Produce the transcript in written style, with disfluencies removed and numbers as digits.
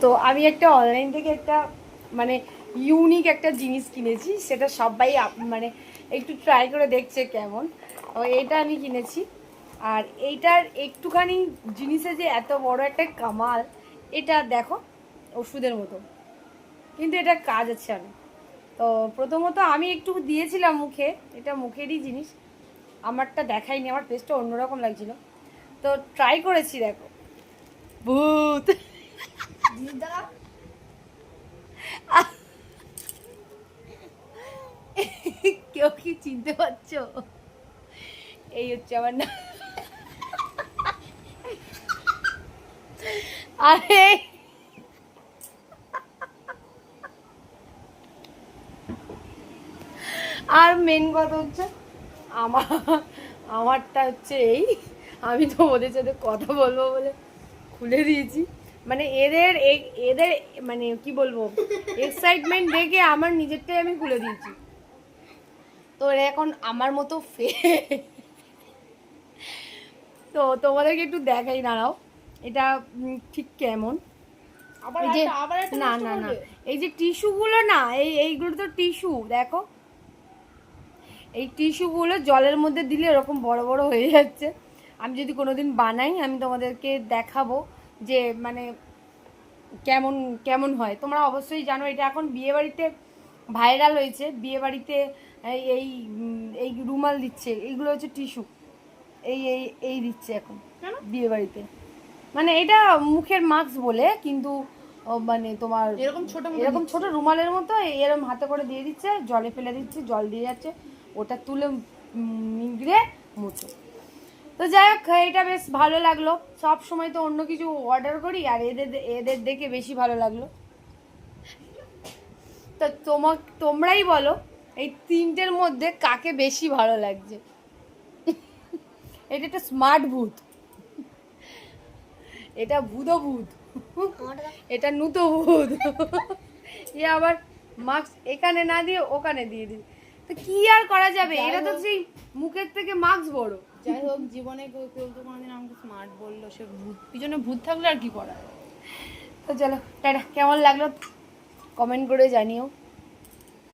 তো আমি একটা অনলাইন থেকে একটা মানে ইউনিক একটা জিনিস কিনেছি, সেটা সবাই মানে একটু ট্রাই করে দেখছে কেমন। এটা আমি কিনেছি, আর এইটার একটুখানি জিনিসে যে এত বড় একটা কামাল, এটা দেখো ওষুধের মতো, কিন্তু এটা কাজ আছে অনেক। তো প্রথমত আমি একটু দিয়েছিলাম মুখে, এটা মুখেরই জিনিস, আমারটা দেখাইনি, আমার পেস্টটা অন্যরকম লাগছিল, তো ট্রাই করেছি। দেখো ভূত, কেউ কি চিনতে পারছো? এই হচ্ছে আমার না, আরে আর মেন কথা হচ্ছে আমার আমারটা হচ্ছে এই, আমি তো ওদের সাথে কথা বলবো বলে খুলে দিয়েছি, মানে এদের এদের মানে কি বলবো, এক্সাইটমেন্ট দেখে আমার নিজেরটাই আমি খুলে দিয়েছি। তো এরা এখন আমার মতো তো তোমাদেরকে একটু দেখাই, দাঁড়াও এটা ঠিক কেমন। এই যে না না না, এই যে টিস্যুগুলো না, এইগুলো তো টিস্যু, দেখো এই টিস্যুগুলো জলের মধ্যে দিলে এরকম বড় বড় হয়ে যাচ্ছে। আমি যদি কোনোদিন বানাই আমি তোমাদেরকে দেখাবো যে মানে কেমন কেমন হয়। তোমরা অবশ্যই জানো এটা এখন বিয়েবাড়িতে ভাইরাল হয়েছে, বিয়েবাড়িতে এই এই রুমাল দিচ্ছে, এইগুলো হচ্ছে টিস্যু, এই এই এই দিচ্ছে এখন বিয়েবাড়িতে, মানে এটা মুখের মাস্ক বলে, কিন্তু মানে তোমার এরকম ছোট রুমালের মতো এরকম হাতে করে দিয়ে দিচ্ছে, জলে ফেলে দিচ্ছে, জল দিয়ে যাচ্ছে, ওটা তুলে নিগড়ে মুছে। তো যাই হোক, এটা বেশ ভালো লাগলো। সব সময় তো অন্য কিছু অর্ডার করি, আর এদের এদের দেখে বেশি ভালো লাগলো। তো তোমরাই বলো এই তিনটের মধ্যে কাকে বেশি ভালো লাগছে। এটা একটা স্মার্ট ভূত, এটা ভূতো ভূত, এটা নুতো ভূত, এ আবার মাস্ক এখানে না দিয়ে ওখানে দিয়ে দিই, তো কি আর করা যাবে, এটা তো সেই মুখের থেকে মাস্ক বড়। যাই হোক, জীবনে কেউ কেউ তো কোনোদিন আমাকে স্মার্ট বললো, সে ভূত, পিছনে ভূত থাকলে আর কি করা। তো চলো টাটা, কেমন লাগলো কমেন্ট করে জানিও।